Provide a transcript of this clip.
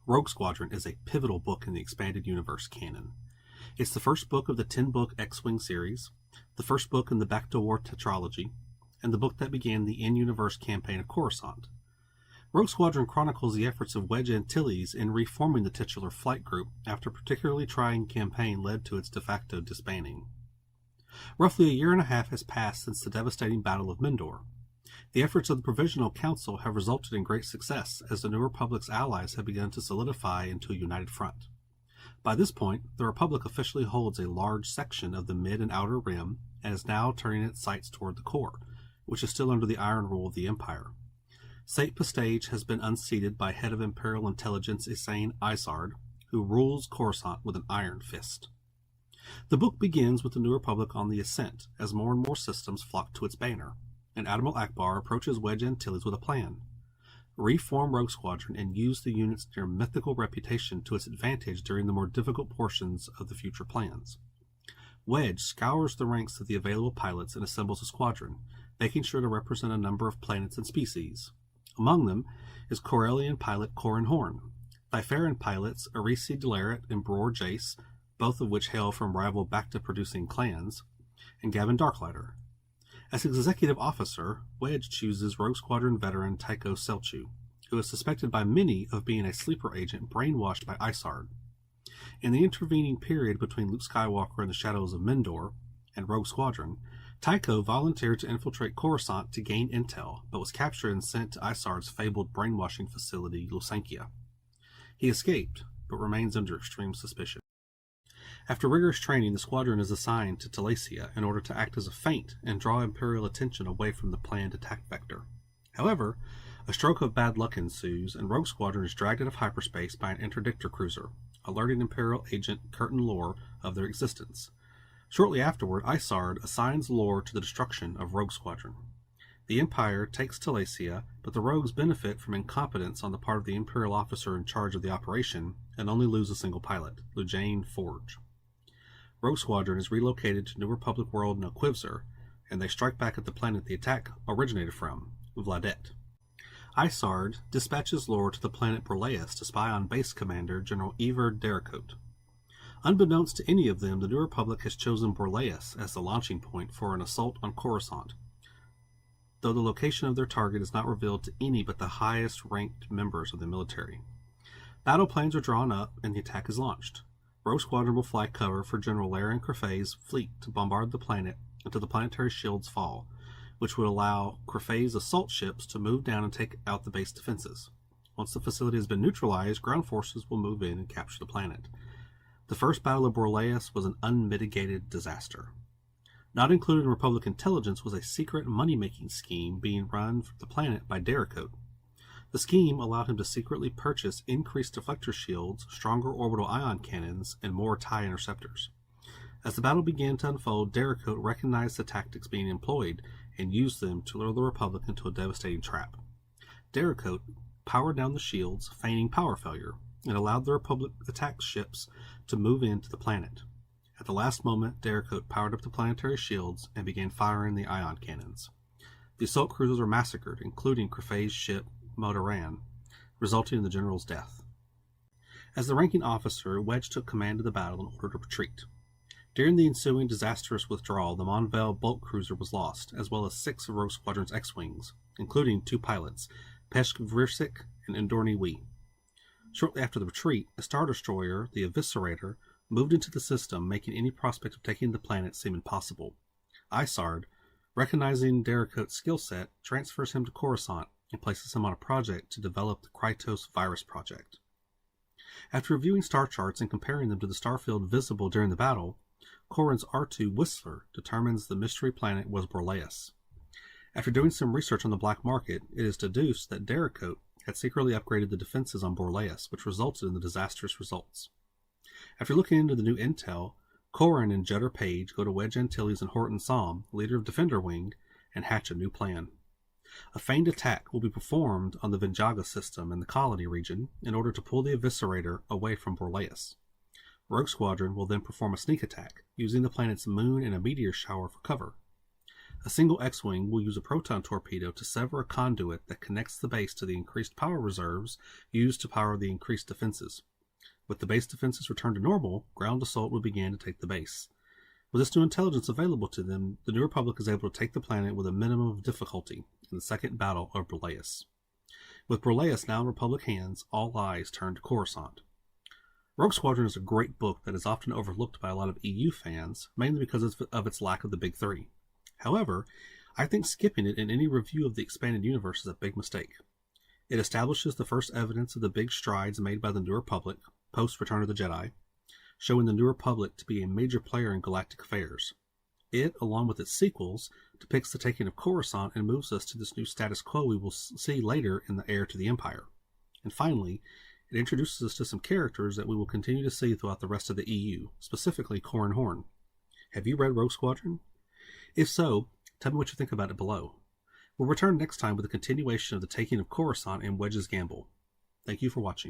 Rogue Squadron is a pivotal book in the expanded universe canon. It's the first book of the 10-book X-Wing series, the first book in the Back to War tetralogy, and the book that began the in-universe campaign of Coruscant. Rogue Squadron chronicles the efforts of Wedge Antilles in reforming the titular flight group after a particularly trying campaign led to its de facto disbanding. Roughly a year and a half has passed since the devastating Battle of Mindor. The efforts of the Provisional Council have resulted in great success as the New Republic's allies have begun to solidify into a united front. By this point, the Republic officially holds a large section of the mid and outer rim and is now turning its sights toward the core, which is still under the iron rule of the Empire. Saint Pistage has been unseated by head of Imperial Intelligence Isaine Isard, who rules Coruscant with an iron fist. The book begins with the New Republic on the ascent as more and more systems flock to its banner, and Admiral Akbar approaches Wedge Antilles with a plan. Reform Rogue Squadron and use the unit's near mythical reputation to its advantage during the more difficult portions of the future plans. Wedge scours the ranks of the available pilots and assembles a squadron, making sure to represent a number of planets and species. Among them is Corellian pilot Corran Horn, Thyferan pilots Arisi Delaret and Bror Jace, both of which hail from rival Bacta-producing clans, and Gavin Darklighter. As executive officer, Wedge chooses Rogue Squadron veteran Tycho Selchu, who is suspected by many of being a sleeper agent brainwashed by Isard. In the intervening period between Luke Skywalker and the Shadows of Mindor and Rogue Squadron, Tycho volunteered to infiltrate Coruscant to gain intel, but was captured and sent to Isard's fabled brainwashing facility, Lusankia. He escaped, but remains under extreme suspicion. After rigorous training, the squadron is assigned to Talacia in order to act as a feint and draw Imperial attention away from the planned attack vector. However, a stroke of bad luck ensues, and Rogue Squadron is dragged out of hyperspace by an interdictor cruiser, alerting Imperial agent Curtin Lore of their existence. Shortly afterward, Isard assigns Lore to the destruction of Rogue Squadron. The Empire takes Talacia, but the Rogues benefit from incompetence on the part of the Imperial officer in charge of the operation and only lose a single pilot, Lujane Forge. Rogue Squadron is relocated to New Republic world Noquivzer, and they strike back at the planet the attack originated from, Vladet. Isard dispatches Lore to the planet Borleus to spy on base commander General Ever Dericote. Unbeknownst to any of them, the New Republic has chosen Borleus as the launching point for an assault on Coruscant, though the location of their target is not revealed to any but the highest-ranked members of the military. Battle plans are drawn up, and the attack is launched. Rogue Squadron will fly cover for General Laren Crefay's fleet to bombard the planet until the planetary shields fall, which would allow Crefay's assault ships to move down and take out the base defenses. Once the facility has been neutralized, ground forces will move in and capture the planet. The First Battle of Borleus was an unmitigated disaster. Not included in Republic intelligence was a secret money-making scheme being run for the planet by Dericote. The scheme allowed him to secretly purchase increased deflector shields, stronger orbital ion cannons, and more TIE interceptors. As the battle began to unfold, Dericote recognized the tactics being employed and used them to lure the Republic into a devastating trap. Dericote powered down the shields, feigning power failure, and allowed the Republic attack ships to move into the planet. At the last moment, Dericote powered up the planetary shields and began firing the ion cannons. The assault cruisers were massacred, including Crefay's ship, Modoran, resulting in the general's death. As the ranking officer, Wedge took command of the battle and ordered a retreat. During the ensuing disastrous withdrawal, the Monvel bulk cruiser was lost, as well as 6 of Rogue Squadron's X-Wings, including 2 pilots, Peshk Vrirsik and Endorni Wee. Shortly after the retreat, a Star Destroyer, the Eviscerator, moved into the system, making any prospect of taking the planet seem impossible. Isard, recognizing Dericote's skill set, transfers him to Coruscant and places him on a project to develop the Krytos Virus Project. After reviewing star charts and comparing them to the star field visible during the battle, Corran's R2 Whistler determines the mystery planet was Borleus. After doing some research on the black market, it is deduced that Dericote had secretly upgraded the defenses on Borleus, which resulted in the disastrous results. After looking into the new intel, Corran and Judder Page go to Wedge Antilles and Horton Salm, leader of Defender Wing, and hatch a new plan. A feigned attack will be performed on the Venjaga system in the colony region in order to pull the Eviscerator away from Borleus. Rogue Squadron will then perform a sneak attack, using the planet's moon and a meteor shower for cover. A single X-Wing will use a proton torpedo to sever a conduit that connects the base to the increased power reserves used to power the increased defenses. With the base defenses returned to normal, ground assault will begin to take the base. With this new intelligence available to them, the New Republic is able to take the planet with a minimum of difficulty in the Second Battle of Borlaus. With Borlaus now in Republic hands, all eyes turn to Coruscant. Rogue Squadron is a great book that is often overlooked by a lot of EU fans, mainly because of its lack of the Big Three. However, I think skipping it in any review of the expanded universe is a big mistake. It establishes the first evidence of the big strides made by the New Republic post-Return of the Jedi, showing the New Republic to be a major player in galactic affairs. It, along with its sequels, depicts the taking of Coruscant and moves us to this new status quo we will see later in The Heir to the Empire. And finally, it introduces us to some characters that we will continue to see throughout the rest of the EU, specifically Corran Horn. Have you read Rogue Squadron? If so, tell me what you think about it below. We'll return next time with a continuation of the taking of Coruscant and Wedge's Gamble. Thank you for watching.